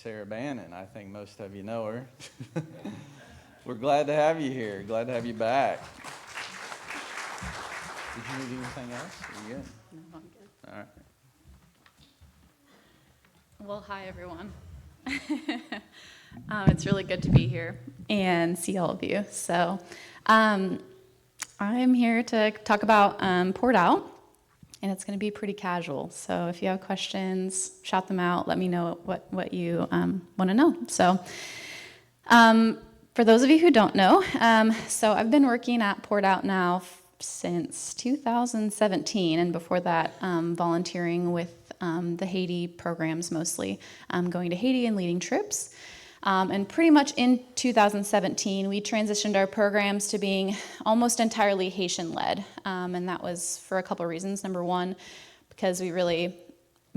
Sara Bannon. I think most of you know her. We're glad to have you here. Glad to have you back. Did you need anything else? Are you good? No, I'm good. All right. Well, hi, everyone. It's really good to be here and see all of you. So I'm here to talk about Poured Out, and it's going to be pretty casual. So if you have questions, shout them out. Let me know what you want to know. So for those of you who don't know, so I've been working at Poured Out now since 2017, and before that, volunteering with the Haiti programs mostly, going to Haiti and leading trips. And pretty much in 2017, we transitioned our programs to being almost entirely Haitian-led, and that was for a couple of reasons. Number one, because we really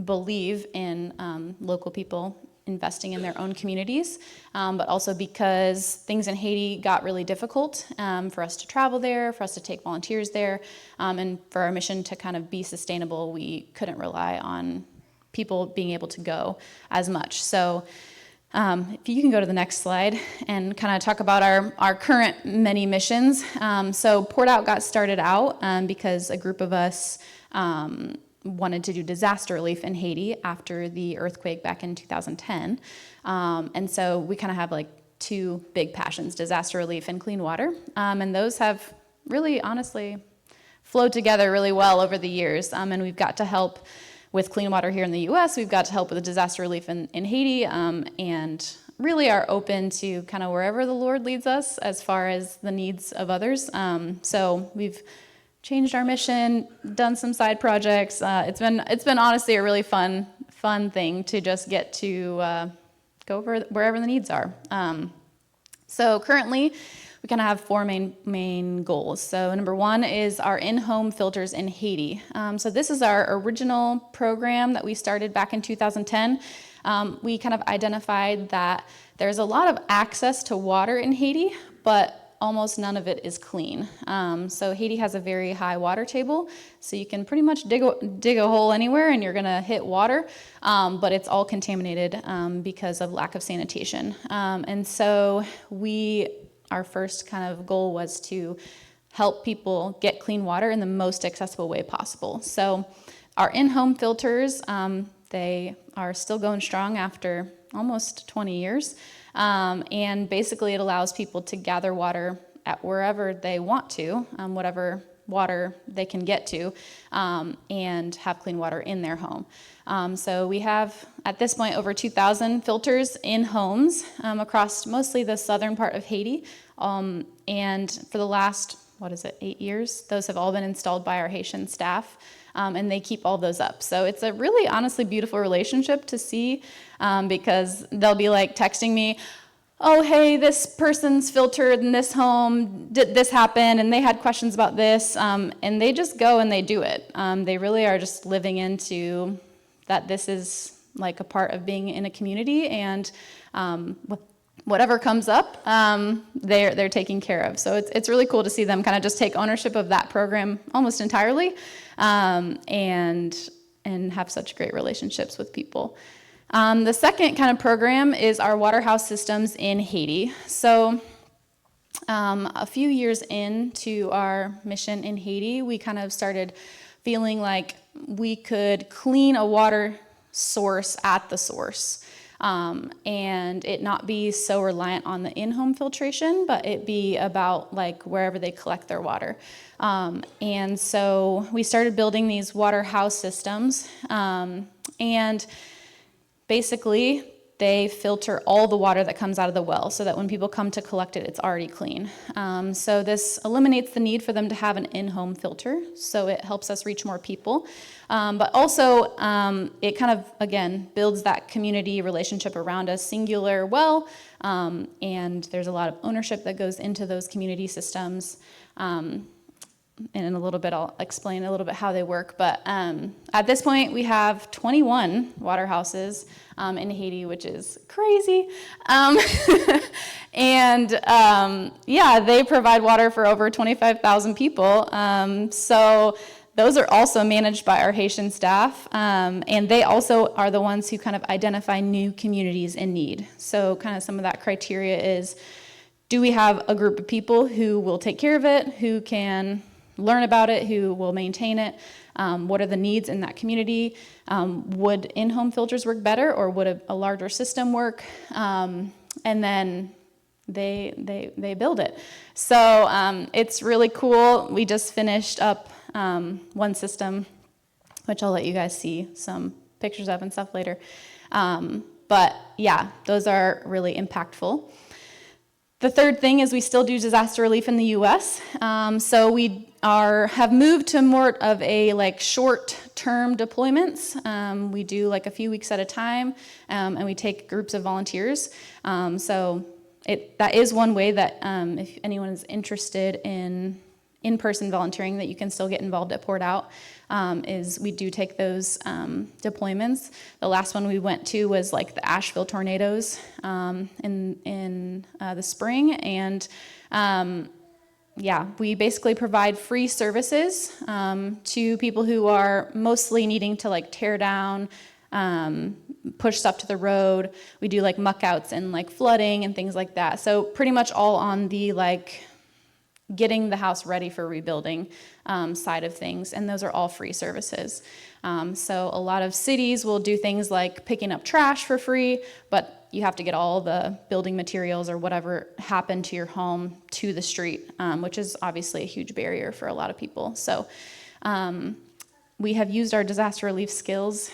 believe in local people investing in their own communities, but also because things in Haiti got really difficult for us to travel there, for us to take volunteers there, and for our mission to kind of be sustainable, we couldn't rely on people being able to go as much. So if you can go to the next slide and kind of talk about our current many missions. So Poured Out got started out because a group of us wanted to do disaster relief in Haiti after the earthquake back in 2010. And so we kind of have like two big passions, disaster relief and clean water. And those have really, honestly, flowed together really well over the years. And we've got to help with clean water here in the U.S. We've got to help with the disaster relief in Haiti, and really are open to kind of wherever the Lord leads us as far as the needs of others. So we've changed our mission, done some side projects. It's been honestly a really fun thing to just get to go over wherever the needs are. So currently, we kind of have four main goals. So number one is our in-home filters in Haiti. So this is our original program that we started back in 2010. We kind of identified that there's a lot of access to water in Haiti, but almost none of it is clean. So Haiti has a very high water table, so you can pretty much dig a hole anywhere and you're gonna hit water, but it's all contaminated because of lack of sanitation. And so our first kind of goal was to help people get clean water in the most accessible way possible. So our in-home filters, they are still going strong after almost 20 years. And basically it allows people to gather water at wherever they want to, whatever water they can get to, and have clean water in their home. So we have, at this point, over 2,000 filters in homes across mostly the southern part of Haiti. And for the last, 8 years, those have all been installed by our Haitian staff, and they keep all those up. So it's a really, honestly, beautiful relationship to see, because they'll be like texting me, oh, hey, this person's filtered in this home, did this happen, and they had questions about this, and they just go and they do it. They really are just living into that this is like a part of being in a community, and whatever comes up, they're taking care of. So it's really cool to see them kind of just take ownership of that program almost entirely, and have such great relationships with people. The second kind of program is our waterhouse systems in Haiti. So a few years into our mission in Haiti, we kind of started feeling like we could clean a water source at the source, and it not be so reliant on the in-home filtration, but it be about like wherever they collect their water. And so we started building these waterhouse systems, and basically, they filter all the water that comes out of the well so that when people come to collect it, it's already clean. So this eliminates the need for them to have an in-home filter, so it helps us reach more people. But also, it kind of, again, builds that community relationship around a singular well, and there's a lot of ownership that goes into those community systems. And in a little bit, I'll explain a little bit how they work. But at this point, we have 21 water houses in Haiti, which is crazy. And they provide water for over 25,000 people. So those are also managed by our Haitian staff, and they also are the ones who kind of identify new communities in need. So kind of some of that criteria is, do we have a group of people who will take care of it, who can learn about it, who will maintain it? What are the needs in that community? Would in-home filters work better, or would a larger system work? And then they build it. So it's really cool. We just finished up one system, which I'll let you guys see some pictures of and stuff later. But yeah, those are really impactful. The third thing is we still do disaster relief in the U.S. So we have moved to more of a like short-term deployments. We do like a few weeks at a time, and we take groups of volunteers. So that is one way that if anyone is interested in-person volunteering, that you can still get involved at Poured Out, is we do take those deployments. The last one we went to was like the Asheville tornadoes in the spring, and we basically provide free services to people who are mostly needing to like tear down, push stuff to the road. We do like muck outs and like flooding and things like that. So pretty much all on the like getting the house ready for rebuilding side of things, and those are all free services. So a lot of cities will do things like picking up trash for free, but you have to get all the building materials or whatever happened to your home to the street, which is obviously a huge barrier for a lot of people. So we have used our disaster relief skills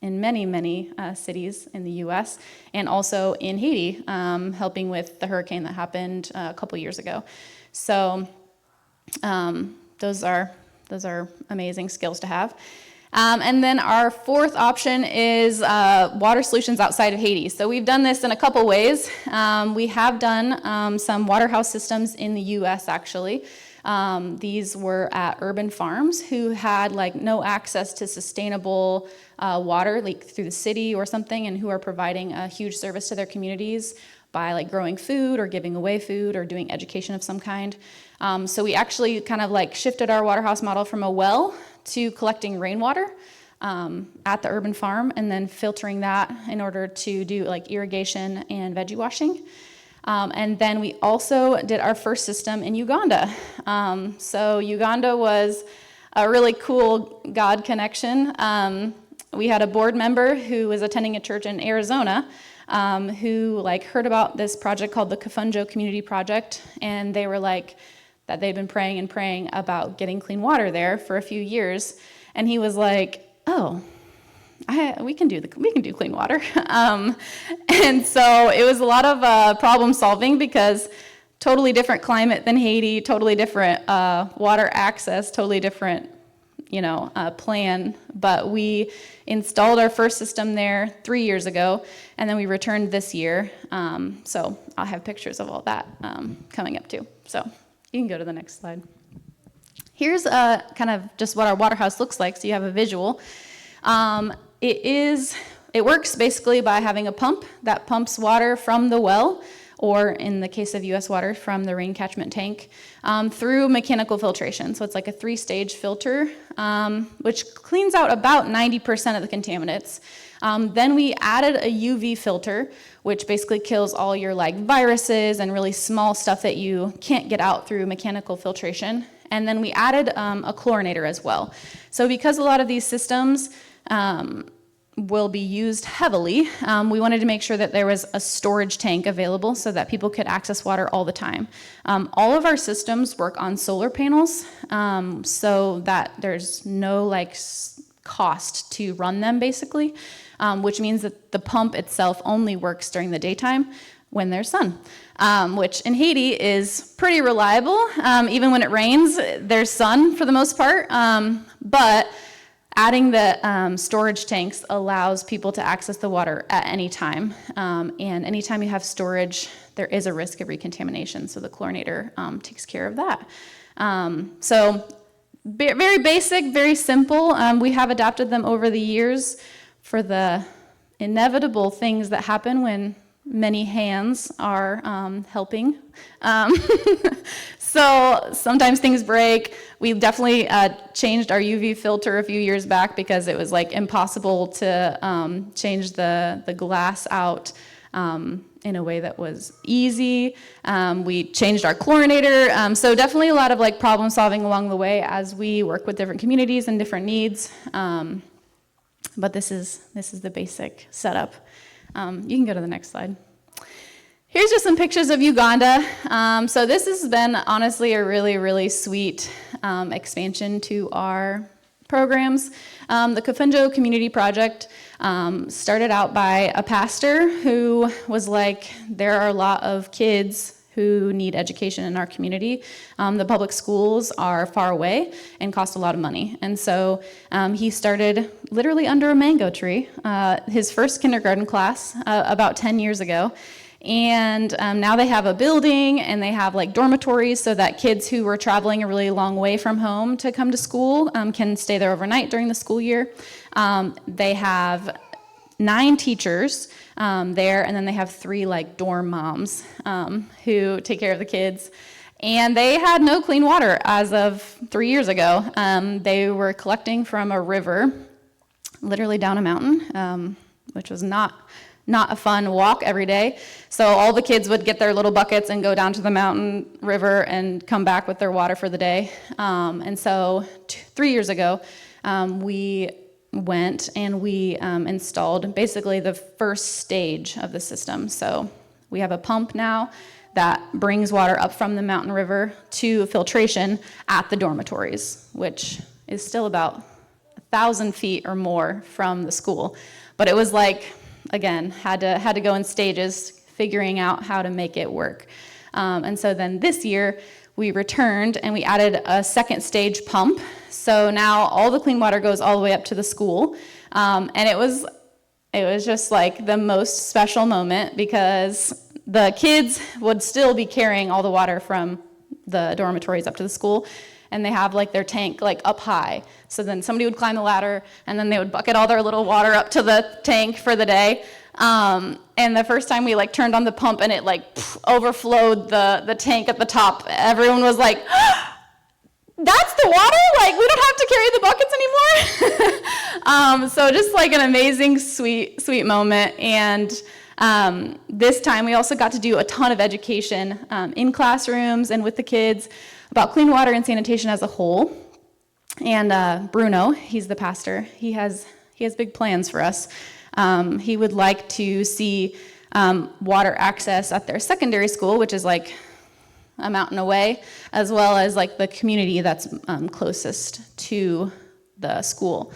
in many, many cities in the U.S. and also in Haiti, helping with the hurricane that happened a couple years ago. So those are amazing skills to have. And then our fourth option is water solutions outside of Haiti. So we've done this in a couple ways. We have done some water house systems in the U.S. actually. These were at urban farms who had like no access to sustainable water, like through the city or something, and who are providing a huge service to their communities by like growing food or giving away food or doing education of some kind. So we actually kind of like shifted our water house model from a well to collecting rainwater at the urban farm and then filtering that in order to do like irrigation and veggie washing. And then we also did our first system in Uganda. So Uganda was a really cool God connection. We had a board member who was attending a church in Arizona who like heard about this project called the Kafunjo Community Project, and they were like that they'd been praying and praying about getting clean water there for a few years, and he was like, "Oh, we can do clean water," and so it was a lot of problem solving because totally different climate than Haiti, totally different water access, totally different plan, but we installed our first system there 3 years ago, and then we returned this year. So I'll have pictures of all that coming up too. So you can go to the next slide. Here's kind of just what our water house looks like, so you have a visual. It works basically by having a pump that pumps water from the well, or in the case of U.S. water, from the rain catchment tank, through mechanical filtration. So it's like a 3-stage filter, which cleans out about 90% of the contaminants. Then we added a UV filter, which basically kills all your like viruses and really small stuff that you can't get out through mechanical filtration. And then we added a chlorinator as well. So because a lot of these systems will be used heavily, we wanted to make sure that there was a storage tank available so that people could access water all the time. All of our systems work on solar panels, so that there's no like cost to run them basically, which means that the pump itself only works during the daytime when there's sun, which in Haiti is pretty reliable. Even when it rains, there's sun for the most part, but adding the storage tanks allows people to access the water at any time. And anytime you have storage, there is a risk of recontamination, so the chlorinator takes care of that. So very basic, very simple. We have adapted them over the years for the inevitable things that happen when many hands are helping. So sometimes things break. We definitely changed our UV filter a few years back because it was like impossible to change the glass out in a way that was easy. We changed our chlorinator. So definitely a lot of like problem solving along the way as we work with different communities and different needs. But this is the basic setup. You can go to the next slide. Here's just some pictures of Uganda. So this has been honestly a really, really sweet expansion to our programs. The Kafunjo Community Project started out by a pastor who was like, there are a lot of kids who need education in our community. The public schools are far away and cost a lot of money. And so he started literally under a mango tree, his first kindergarten class about 10 years ago. And now they have a building and they have like dormitories so that kids who were traveling a really long way from home to come to school can stay there overnight during the school year. They have 9 teachers there, and then they have 3 like dorm moms who take care of the kids. And they had no clean water as of 3 years ago. They were collecting from a river, literally down a mountain, which was not a fun walk every day. So all the kids would get their little buckets and go down to the mountain river and come back with their water for the day. And so 3 years ago, we went and we installed basically the first stage of the system. So we have a pump now that brings water up from the mountain river to filtration at the dormitories, which is still about 1,000 feet or more from the school. But it was like, again, had to go in stages, figuring out how to make it work. And so then this year, we returned and we added a second stage pump. So now all the clean water goes all the way up to the school. And it was just like the most special moment because the kids would still be carrying all the water from the dormitories up to the school. And they have like their tank like up high. So then somebody would climb the ladder and then they would bucket all their little water up to the tank for the day. And the first time we like turned on the pump and it like overflowed the tank at the top, everyone was like, that's the water? Like we don't have to carry the buckets anymore? So just like an amazing, sweet moment. And this time we also got to do a ton of education in classrooms and with the kids about clean water and sanitation as a whole. And Bruno, he's the pastor, he has big plans for us. He would like to see water access at their secondary school, which is like a mountain away, as well as like the community that's closest to the school.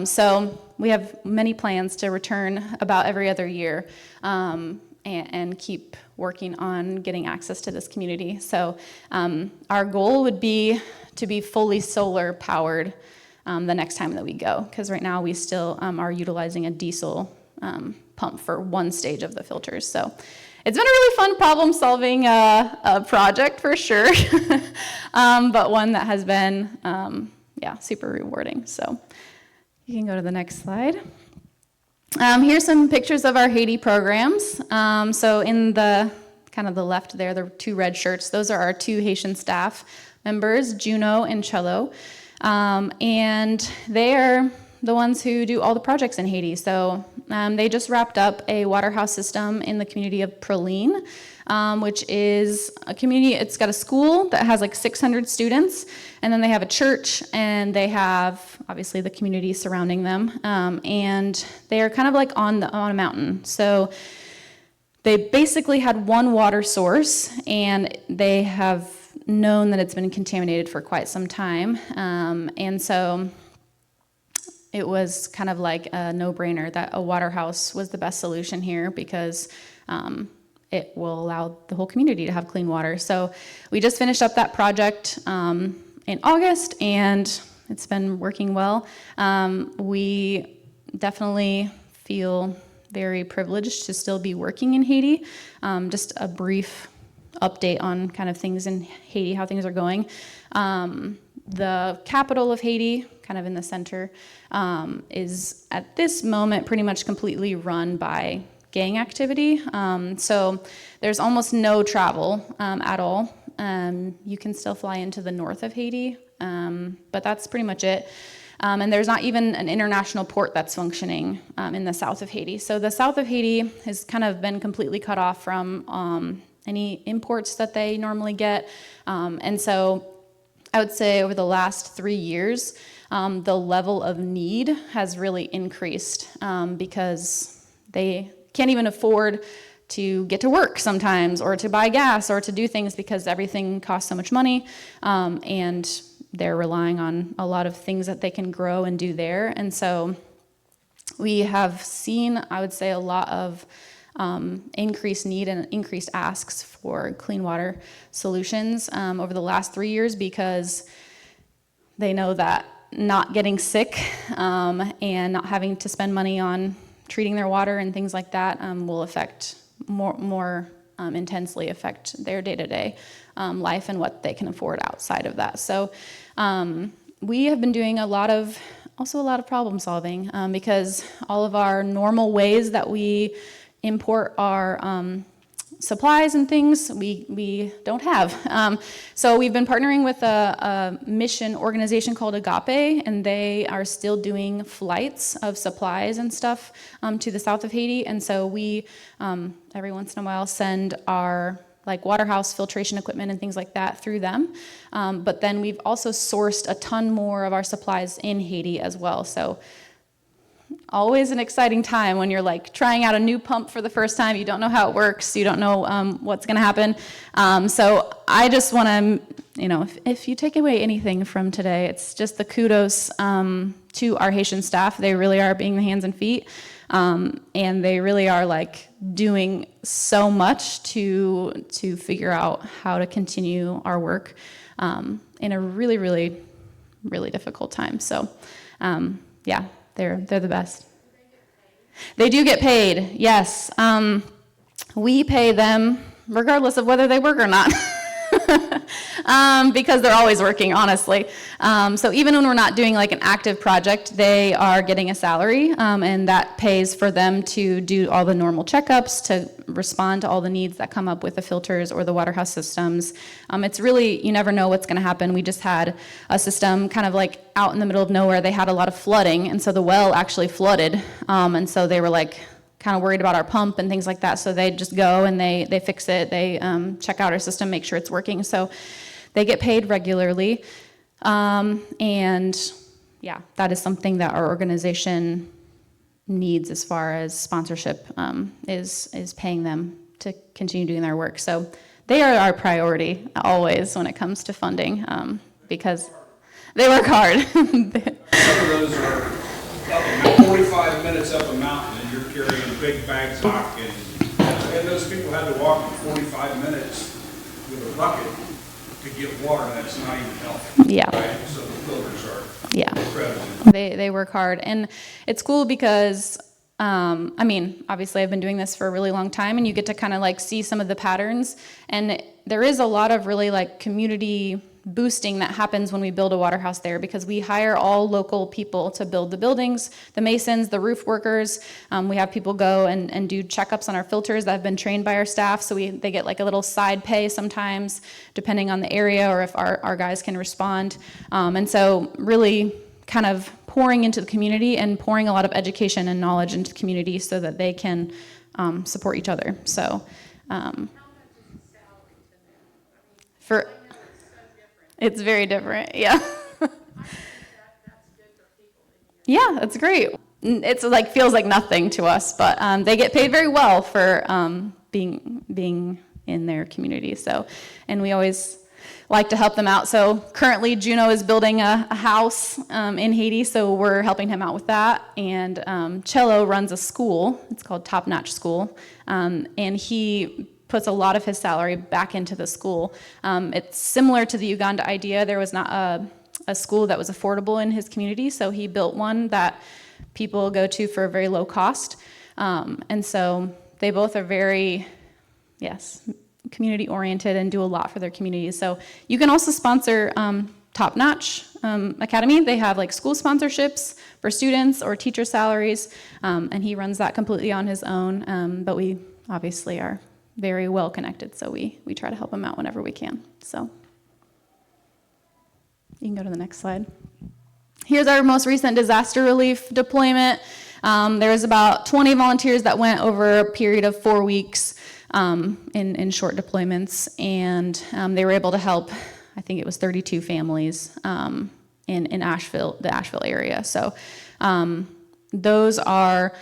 So we have many plans to return about every other year and keep working on getting access to this community. So our goal would be to be fully solar powered the next time that we go, because right now we still are utilizing a diesel pump for one stage of the filters. So it's been a really fun problem solving project for sure, but one that has been super rewarding. So you can go to the next slide. Here's some pictures of our Haiti programs. So in the kind of the left there, the 2 red shirts, those are our 2 Haitian staff members, Juno and Cello. And they are the ones who do all the projects in Haiti. So they just wrapped up a water house system in the community of Praline, which is a community, it's got a school that has like 600 students, and then they have a church, and they have obviously the community surrounding them, and they are kind of like on a mountain. So they basically had one water source, and they have known that it's been contaminated for quite some time, and so it was kind of like a no-brainer that a water house was the best solution here because it will allow the whole community to have clean water. So we just finished up that project in August, and it's been working well. We definitely feel very privileged to still be working in Haiti. Just a brief update on kind of things in Haiti, how things are going. The capital of Haiti, kind of in the center, is at this moment pretty much completely run by gang activity. So there's almost no travel at all. You can still fly into the north of Haiti, but that's pretty much it. And there's not even an international port that's functioning in the south of Haiti. So the south of Haiti has kind of been completely cut off from any imports that they normally get. And so I would say over the last 3 years, the level of need has really increased because they can't even afford to get to work sometimes, or to buy gas, or to do things because everything costs so much money. And they're relying on a lot of things that they can grow and do there. And so we have seen, I would say, a lot of increased need and increased asks for clean water solutions over the last 3 years, because they know that not getting sick and not having to spend money on treating their water and things like that will affect more intensely affect their day-to-day life and what they can afford outside of that. So we have been doing a lot of problem solving because all of our normal ways that we import our supplies and things we don't have. So we've been partnering with a mission organization called Agape, and they are still doing flights of supplies and stuff to the south of Haiti. And so we every once in a while send our waterhouse filtration equipment and things like that through them. But then we've also sourced a ton more of our supplies in Haiti as well. So always an exciting time when you're trying out a new pump for the first time. You don't know how it works. You don't know what's going to happen. So I just want to, if you take away anything from today, it's just the kudos to our Haitian staff. They really are being the hands and feet. And they really are doing so much to figure out how to continue our work in a really, really, really difficult time. So yeah. They're the best. They do get paid, yes. We pay them regardless of whether they work or not. Because they're always working, honestly. So even when we're not doing an active project, they are getting a salary, and that pays for them to do all the normal checkups, to respond to all the needs that come up with the filters or the waterhouse systems. It's really, you never know what's going to happen. We just had a system kind of out in the middle of nowhere. They had a lot of flooding, and so the well actually flooded, and so they were kind of worried about our pump and things like that. So they just go and they fix it. They check out our system, make sure it's working. So they get paid regularly. And yeah, that is something that our organization needs as far as sponsorship is paying them to continue doing their work. So they are our priority always when it comes to funding because they work hard. Some of those are up 45 minutes up a mountain, and you're carrying big bags of rock, and those people had to walk 45 minutes with a bucket to get water. That's not even healthy. Yeah. Right? So the filters are incredible. They work hard, and it's cool because obviously I've been doing this for a really long time, and you get to kind of see some of the patterns, and there is a lot of really community boosting that happens when we build a waterhouse there, because we hire all local people to build the buildings, the masons, the roof workers. We have people go and do checkups on our filters that have been trained by our staff, so they get a little side pay sometimes, depending on the area or if our guys can respond. And so really kind of pouring into the community and pouring a lot of education and knowledge into the community so that they can support each other. So for it's very different, yeah. Yeah, that's great. It's feels like nothing to us, but they get paid very well for being in their community. So, and we always like to help them out. So currently, Juno is building a house in Haiti, so we're helping him out with that. And Cello runs a school. It's called Top Notch School, and he puts a lot of his salary back into the school. It's similar to the Uganda idea. There was not a school that was affordable in his community, so he built one that people go to for a very low cost. And so they both are very, community-oriented and do a lot for their communities. So you can also sponsor Top Notch Academy. They have school sponsorships for students or teacher salaries, and he runs that completely on his own. But we obviously are very well connected, so we try to help them out whenever we can. So you can go to the next slide. Here's our most recent disaster relief deployment. There was about 20 volunteers that went over a period of 4 weeks in short deployments, and they were able to help, I think it was 32 families in Asheville, the Asheville area. So those are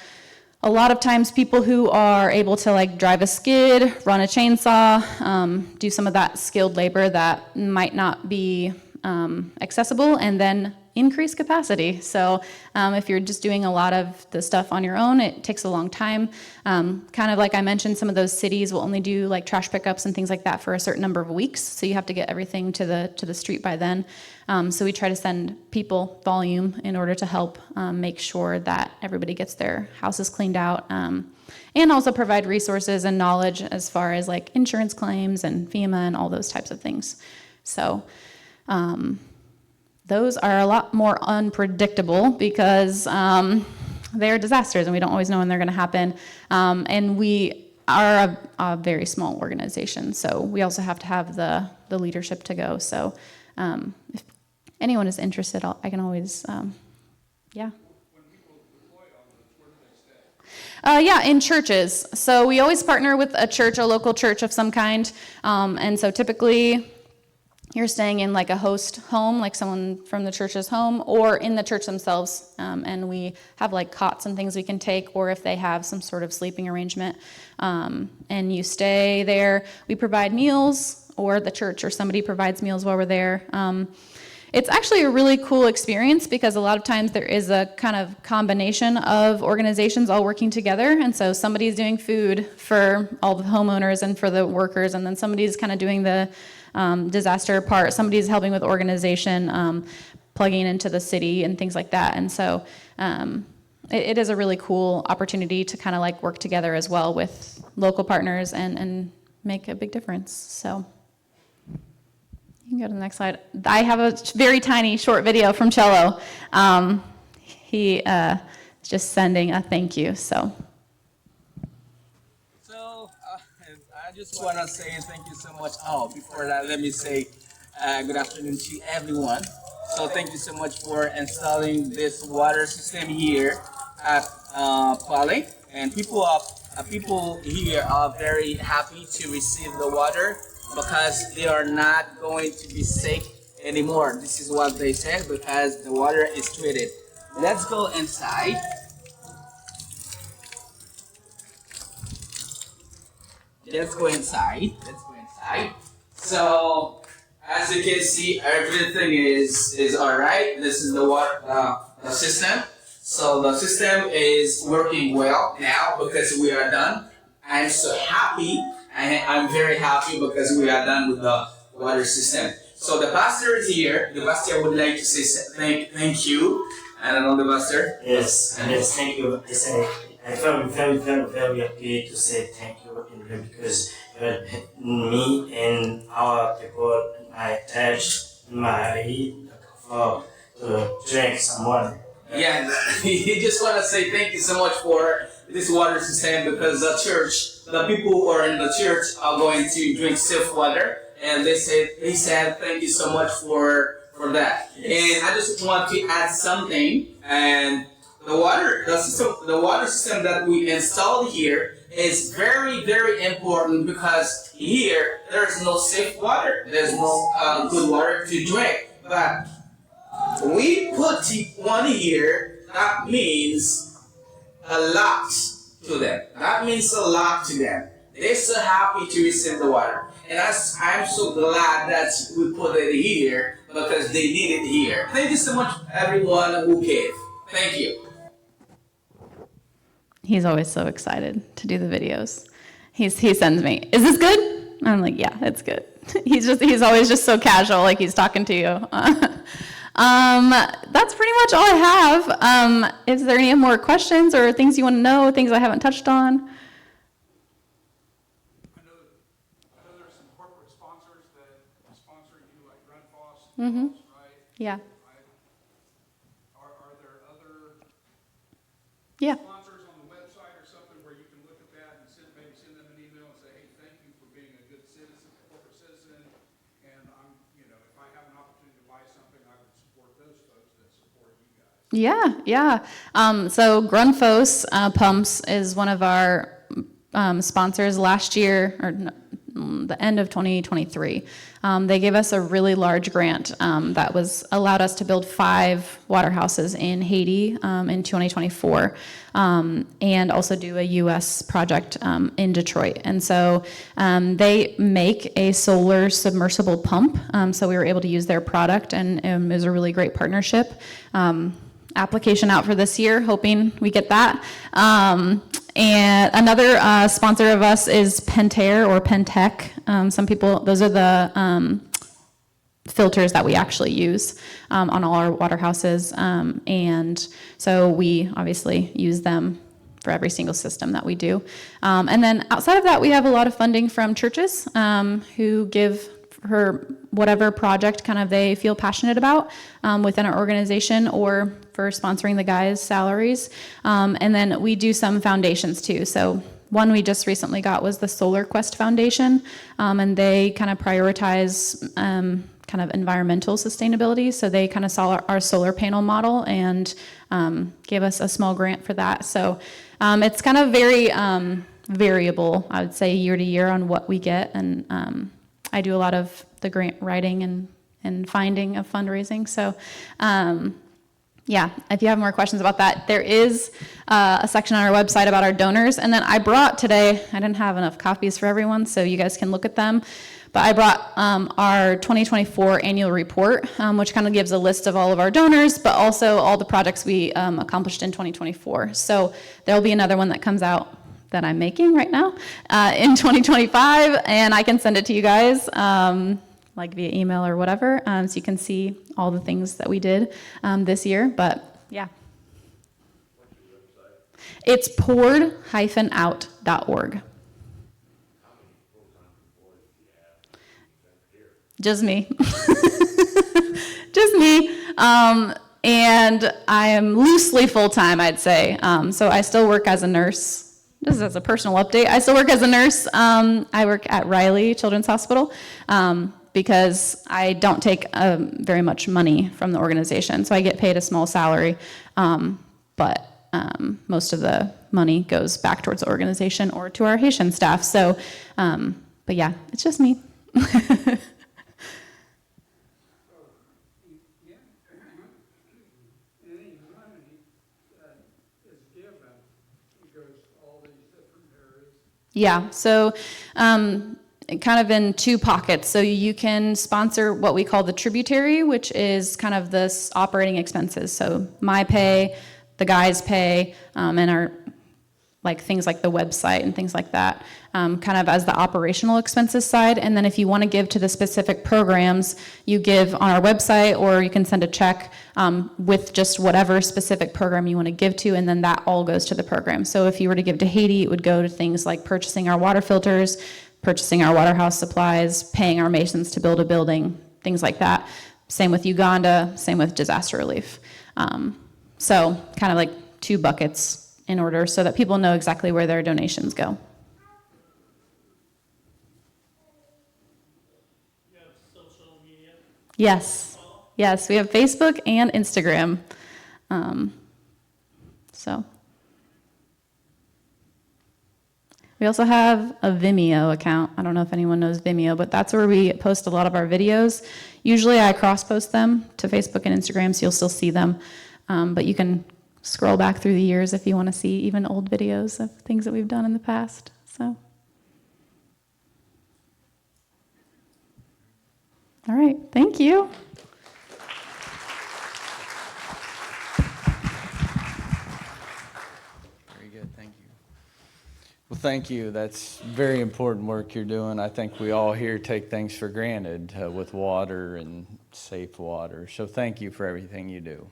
a lot of times people who are able to like drive a skid, run a chainsaw, do some of that skilled labor that might not be accessible, and then increase capacity. So if you're just doing a lot of the stuff on your own, it takes a long time. Kind of like I mentioned, some of those cities will only do like trash pickups and things like that for a certain number of weeks. So you have to get everything to the street by then. So we try to send people volume in order to help make sure that everybody gets their houses cleaned out. And also provide resources and knowledge as far as like insurance claims and FEMA and all those types of things. So those are a lot more unpredictable because they're disasters and we don't always know when they're going to happen. And we are a very small organization, so we also have to have the leadership to go. So if anyone is interested, I can always, yeah. Yeah, in churches. So we always partner with a church, a local church of some kind. And so typically you're staying in like a host home, like someone from the church's home, or in the church themselves. And we have like cots and things we can take, or if they have some sort of sleeping arrangement. And you stay there. We provide meals, or the church or somebody provides meals while we're there. It's actually a really cool experience because a lot of times there is a kind of combination of organizations all working together. And so somebody's doing food for all the homeowners and for the workers, and then somebody's kind of doing the disaster part. Somebody's helping with organization, plugging into the city and things like that. And so it is a really cool opportunity to kind of like work together as well with local partners and make a big difference. So you can go to the next slide. I have a very tiny short video from Cello. He is just sending a thank you. So I just want to say thank you so much. Oh, before that, let me say good afternoon to everyone. So thank you so much for installing this water system here at Pale. And people here are very happy to receive the water because they are not going to be sick anymore. This is what they said, because the water is treated. Let's go inside. Let's go inside. So, as you can see, everything is alright. This is the water the system. So the system is working well now because we are done. I'm so happy, and I'm very happy because we are done with the water system. So the pastor is here. The pastor would like to say thank you. I don't know the pastor. Yes, thank you. I felt very happy to say thank you because you had me and our people, my church, my for to drink some water. Yeah, he just want to say thank you so much for this water system because the people who are in the church are going to drink safe water, and he said thank you so much for that. Yes. And I just want to add something, and the water system that we installed here is very, very important because here there's no safe water, there's no good water to drink. But we put one here, that means a lot to them. That means a lot to them. They're so happy to receive the water. And I'm so glad that we put it here because they need it here. Thank you so much, everyone who gave. Thank you. he's always so excited to do the videos. He sends me, "Is this good?" I'm like, "Yeah, it's good." He's always just so casual, like he's talking to you. That's pretty much all I have. Is there any more questions or things you want to know, things I haven't touched on? I know there's some corporate sponsors that sponsor you, like Red Foss, Mm-hmm. right? Yeah. Are there other Yeah. sponsors on the website or something where you can look at that and maybe send them an email and say, hey, Yeah. So Grundfos Pumps is one of our sponsors last year, or the end of 2023. They gave us a really large grant that allowed us to build 5 water houses in Haiti in 2024, and also do a U.S. project in Detroit. And so they make a solar submersible pump, so we were able to use their product, and it was a really great partnership. Application out for this year, hoping we get that. And another sponsor of us is Pentair or Pentec. Those are the filters that we actually use on all our water houses. And so we obviously use them for every single system that we do. And then outside of that, we have a lot of funding from churches who give for whatever project kind of they feel passionate about within our organization, or for sponsoring the guys' salaries. And then we do some foundations too. So one we just recently got was the Solar Quest Foundation, and they kind of prioritize kind of environmental sustainability. So they kind of saw our solar panel model and gave us a small grant for that. So it's kind of very variable, I would say, year to year on what we get. And I do a lot of the grant writing and finding of fundraising. So yeah, if you have more questions about that, there is a section on our website about our donors. And then I brought today, I didn't have enough copies for everyone, so you guys can look at them. But I brought our 2024 annual report, which kind of gives a list of all of our donors, but also all the projects we accomplished in 2024. So there'll be another one that comes out that I'm making right now in 2025, and I can send it to you guys like via email or whatever, so you can see all the things that we did this year. But yeah, it's poured-out.org. Just me. Just me. And I am loosely full-time, I'd say. So I still work as a nurse. Just as a personal update, I still work as a nurse. I work at Riley Children's Hospital because I don't take very much money from the organization. So I get paid a small salary, but most of the money goes back towards the organization or to our Haitian staff. So, but yeah, it's just me. Yeah, so kind of in 2 pockets. So you can sponsor what we call the tributary, which is kind of this operating expenses. So my pay, the guys' pay, and our like things like the website and things like that, kind of as the operational expenses side. And then if you want to give to the specific programs, you give on our website, or you can send a check with just whatever specific program you want to give to, and then that all goes to the program. So if you were to give to Haiti, it would go to things like purchasing our water filters, purchasing our water house supplies, paying our masons to build a building, things like that. Same with Uganda, same with disaster relief. So kind of like 2 buckets in order so that people know exactly where their donations go. You have social media? Yes, we have Facebook and Instagram. So we also have a Vimeo account. I don't know if anyone knows Vimeo, but that's where we post a lot of our videos. Usually I cross-post them to Facebook and Instagram, so you'll still see them. But you can scroll back through the years if you want to see even old videos of things that we've done in the past. So, all right, thank you. Very good, thank you. Well, thank you. That's very important work you're doing. I think we all here take things for granted with water and safe water. So thank you for everything you do.